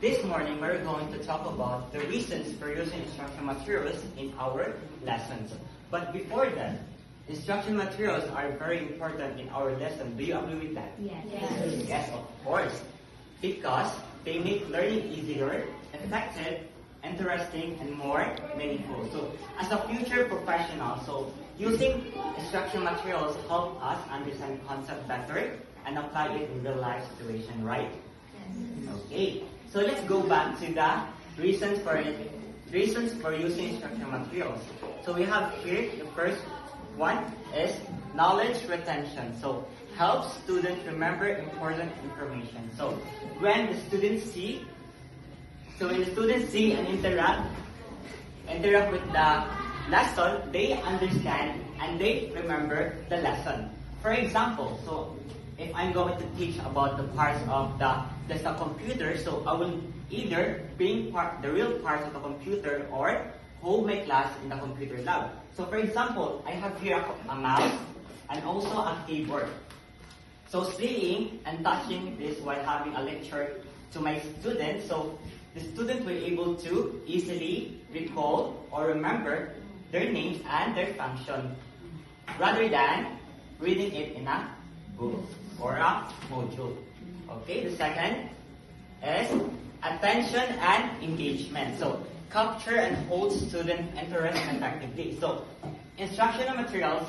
This morning, we're going to talk about the reasons for using instruction materials in our lessons. But before that, instruction materials are very important in our lesson. Do you agree with that? Yes. Yes, of course. Because they make learning easier, effective, interesting, and more meaningful. So, as a future professional, using instruction materials help us understand concept better and apply it in real life situation, right? Okay. So let's go back to the reasons for using instruction materials. So we have here the first one is knowledge retention. So helps students remember important information. So when the students see and interact with the lesson, they understand and they remember the lesson. For example, so if I'm going to teach about the parts of the computer, so I will either bring the real parts of the computer or hold my class in the computer lab. So for example, I have here a mouse and also a keyboard. So seeing and touching this while having a lecture to my students, so the student will be able to easily recall or remember their names and their function rather than reading it in a book or a module. Okay, the second is attention and engagement. So capture and hold student interest effectively. So instructional materials